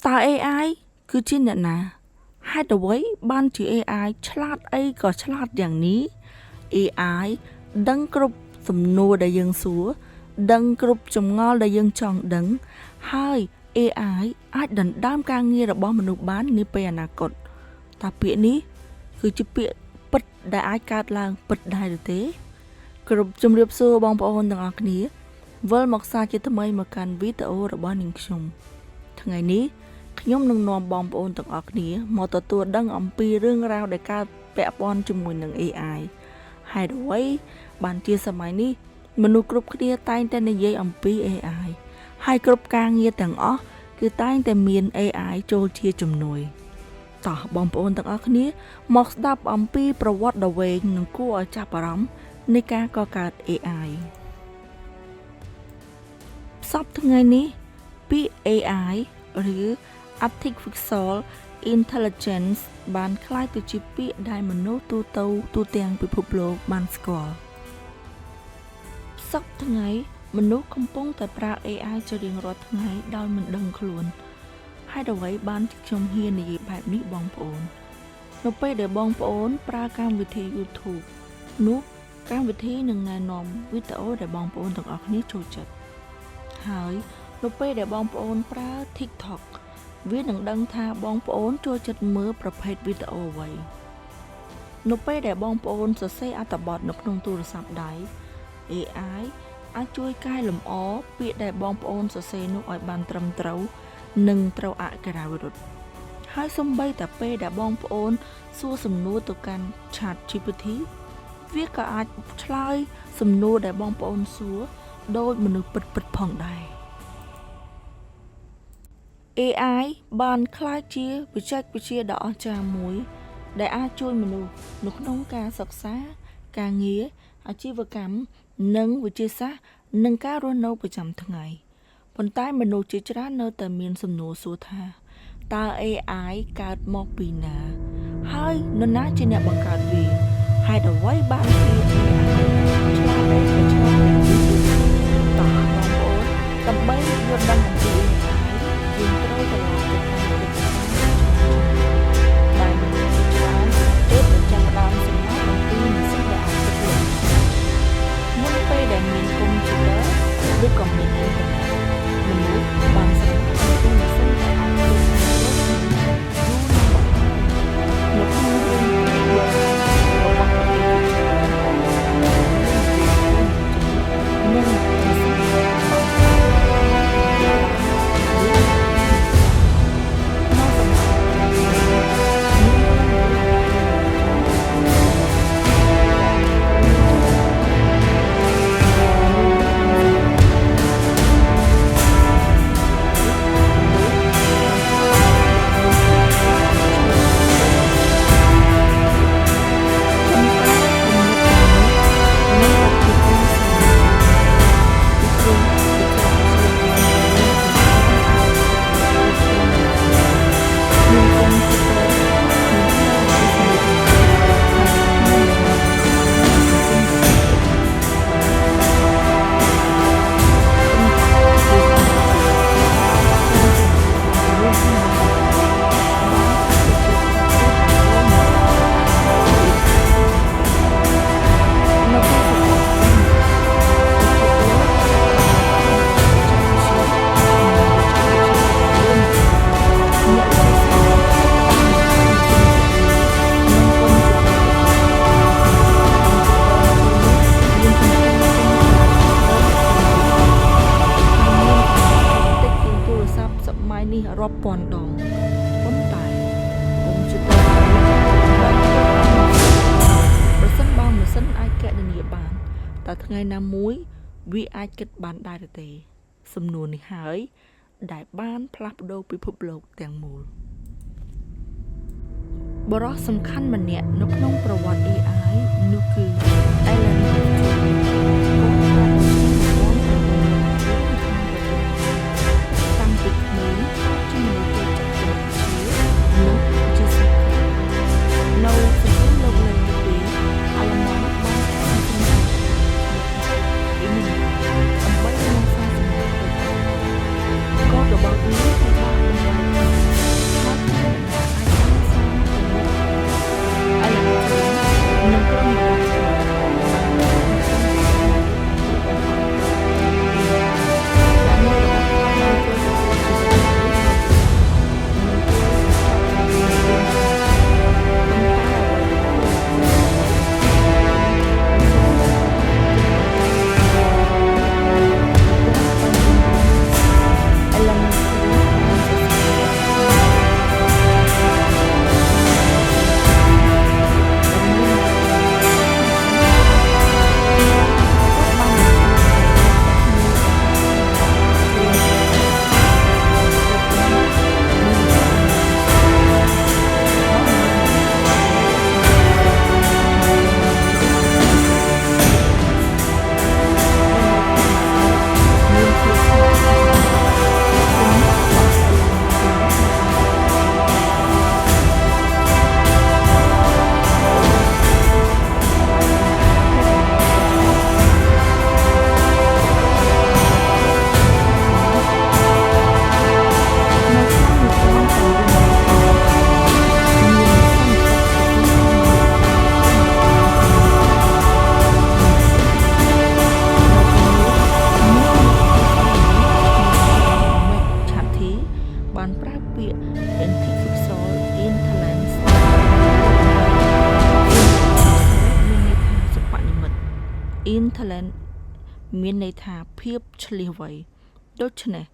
តើ AI គឺជាអ្នកណាហេតុអ្វីបានជា AI ឆ្លាតអីក៏ឆ្លាតយ៉ាងនេះ AI ដឹងគ្រប់សំណួរដែលយើងសួរដឹងគ្រប់ចម្ងល់ដែលយើងចង់ដឹងហើយ AI អាចដណ្ដើមការងាររបស់មនុស្សបាននាពេលអនាគតតើពាក្យនេះគឺជាពាក្យពិតដែលអាចកើតឡើងពិតដែរឬទេគ្រប់ជំរាបសួរបងប្អូនទាំងអស់គ្នាវិលមកសាជាថ្មីមកកាន់វីដេអូរបស់នាងខ្ញុំថ្ងៃនេះខ្ញុំនឹងនាំបងប្អូនទាំងអស់គ្នាមកទទួលដឹងអំពីរឿងរ៉ាវដែលកើតពាក់ព័ន្ធជាមួយនឹង AI ហេតុអ្វីបានជាសម័យនេះមនុស្សគ្រប់គ្នាតែងតែនិយាយអំពី AI ហើយគ្រប់ការងារទាំងអស់គឺតែងតែមាន AI ចូលជាជំនួយតោះបងប្អូនទាំងអស់គ្នាមកស្ដាប់អំពីប្រវត្តិដ៏វែងនិងគួរឲ្យចាប់អារម្មណ៍នៃការកកើត AI សប្តាហ៍ថ្ងៃនេះពាក្យ AI ឬ Artificial Intelligence បានក្លាយទៅជាពាក្យដែលមនុស្សទូទាំងពិភពលោកបានស្គាល់សប្តាហ៍ថ្ងៃមនុស្សកំពុងតែប្រើ AI ជារៀងរាល់ថ្ងៃដោយមិនដឹងខ្លួនហើយអ្វីបានជាខ្ញុំហ៊ាននិយាយបែបនេះបងប្អូននៅពេលដែលបងប្អូនប្រើកម្មវិធី YouTube នោះកម្មវិធីនឹងណែនាំវីដេអូដែលបងប្អូនទាំងអស់គ្នាចូលចិត្តហើយនៅពេលដែលបងប្អូនប្រើ TikTok វានឹងដឹងថាបងប្អូនចូលចិត្តមើលប្រភេទវីដេអូអ្វីនៅពេលដែលបងប្អូនសរសេរអត្ថបទនៅក្នុងទូរស័ព្ទដៃ AI អាចជួយកែលម្អពាក្យដែលបងប្អូនសរសេរនោះឲ្យបានត្រឹមត្រូវនិងត្រូវអក្ខរាវិរុទ្ធហើយសូម្បីតែពេលដែលបងប្អូនសួរសំណួរទៅកាន់ ChatGPT វាក៏អាចឆ្លើយសំណួរដែលបងប្អូនសួរដោយមនុស្សពិតៗផងដែរ AI បានក្លាយជាបច្ចេកវិទ្យាដ៏អស្ចារ្យមួយដែលអាចជួយមនុស្សនៅក្នុងការសិក្សាការងារអាជីវកម្មនិងវិទ្យាសាស្ត្រនិងការរស់នៅប្រចាំថ្ងៃប៉ុន្តែមនុស្សជាច្រើននៅតែមានសំណួរសួរថាតើ AI កើតមកពីណាហើយនរណាជាអ្នកបង្កើតវាហេតុអ្វីបានជា AI ឆ្លាតតែឆ្លាតតើបងប្អូនដើម្បីយល់ដឹងអំពី AI យើងត្រូវទៅដល់ចំណុចដែលមនុស្សជាច្រើនទើបតែចាប់ផ្ដើមសម្ដែងអំពីម៉ាស៊ីនដែលអាចគិតឡើងមុនពេលដែលមានកុំព្យូទ័រឬក៏មានអ៊ីនធឺណិតមនុស្សបានសម្ដែងអំពីម៉ាស៊ីនដែលអាចគិតឡើងនៅក្នុងរឿងរបស់ប្រទេសនិងម៉ាស៊ីនរាប់ពាន់ដងប៉ុន្តែកុំព្យូទ័រប្រសិនបើម៉ាស៊ីនអាចកណនាបានតើថ្ងៃណាមួយវាអាចគិតបានដែរឬទេសំណួរនេះហើយដែលបានផ្លាស់ប្ដូរពិភពលោកទាំងមូលបរិះសំខាន់ម្នាក់នៅក្នុងប្រវត្តិ AI នោះគឺ Alan Turing តាំងពីក្មេងជាមនុស្សចូលចិត្តវិទ្យានិងវិទ្យាសាស្ត្រនៅសង្គមលោកលើកទី2អាល្លឺម៉ង់បានបង្កើតអ៊ីមីនដើម្បីរក្សាសំណើមក៏របស់វាគឺបាន បានប្រើពាក្យ artificial intelligence មានន័យថាសិប្បនិម្មិត intelligence មានន័យថាភាពឆ្លៀសវៃដូច្នេះ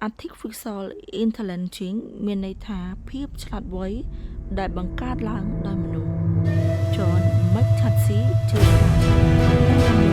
artificial intelligence មានន័យថាភាពឆ្លាតវៃដែលបង្កើតឡើងដោយមនុស្ស John McCarthy ជឿថា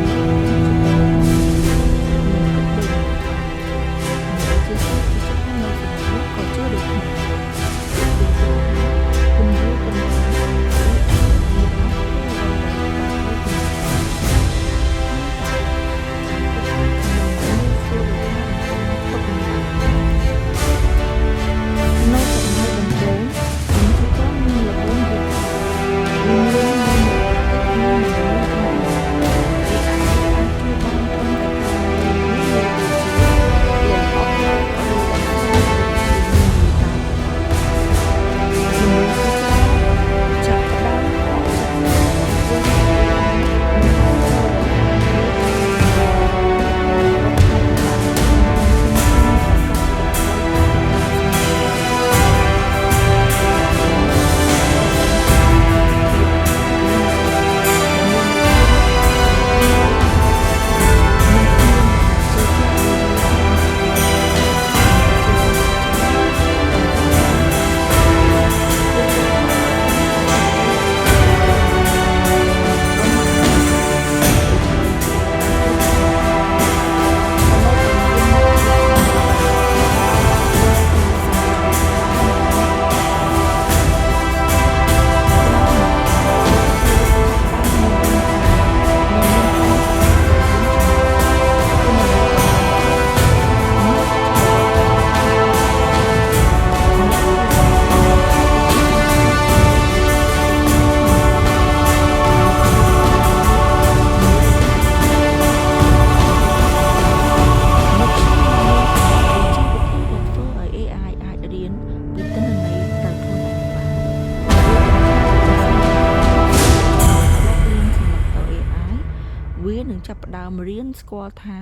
ចាប់ផ្ដើមរៀនស្គាល់ថា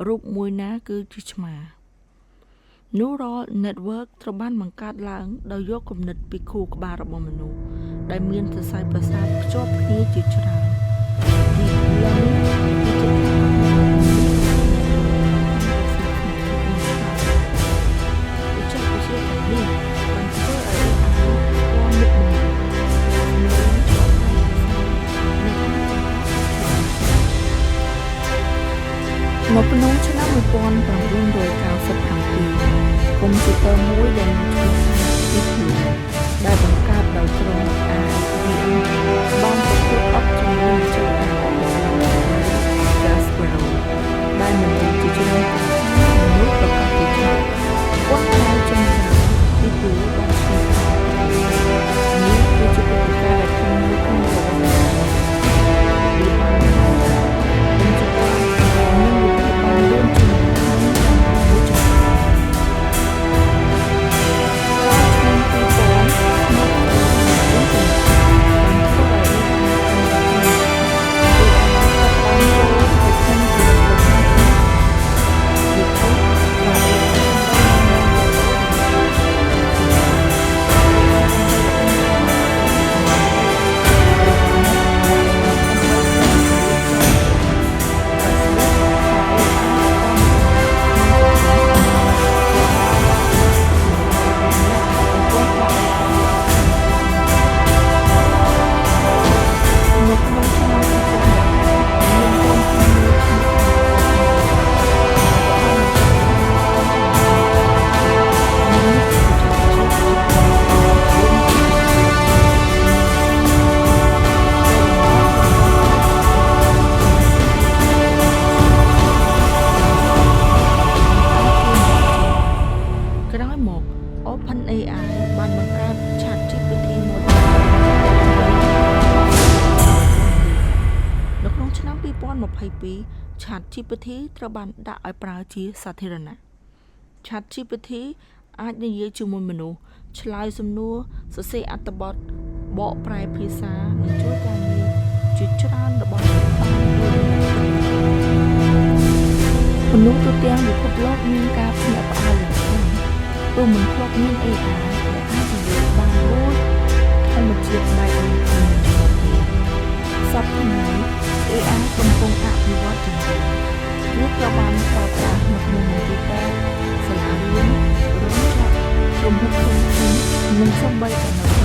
រូបមួយណាគឺជាឆ្មា Neural Network ត្រូវបានបង្កើតឡើងដោយយកគំនិតពីខួរក្បាលរបស់មនុស្សដែលមានសរសៃប្រសាទភ្ជាប់គ្នាជាច្រើនទីឡើងនៅក្នុងឆ្នាំ1997កុំព្យូទ័រមួយដែលមានឈ្មោះថា Deep ដែលបង្កើតដោយក្រុម IBM បានទទួលអបជំនាញជាការអនុវត្ត Kasparov ដែលមនុស្សជាច្រើនមនុស្សប្រកបដោយច្បាប់គាត់បានជំនាញពីទូបានឈ្មោះថានេះគឺជាប្រតិការដែលធំមួយក្នុងប្រវត្តិសាស្ត្រវាបានOpenAI បានបង្កើត ChatGPT មួយនៅក្នុងឆ្នាំ2022 ChatGPT ត្រូវបានដាក់ឲ្យប្រើជាសាធារណៈ ChatGPT អាចនិយាយជាមួយមនុស្សឆ្លើយសំណួរសរសេរអត្ថបទបកប្រែភាសានិងជួយការងារជាច្រើនរបស់មនុស្សទូទាំងពិភពលោកមានការភ្ញាក់ផ្អើលយ៉ាងខ្លាំង ព្រោះមិនធ្លាប់មាន AI ដែលអាចនិយាយបានដូចធម្មជាតិបែបនេះក្នុងជំនាន់ទេសពថ្ងៃ AI កំពុងអភិវឌ្ឍជំនាញវាក៏បានប្រើប្រាស់នៅក្នុងមន្ទីរពេទ្យសាលារៀនរោងចក្រក្រុមហ៊ុនធំៗនិងសូម្បីតែនៅ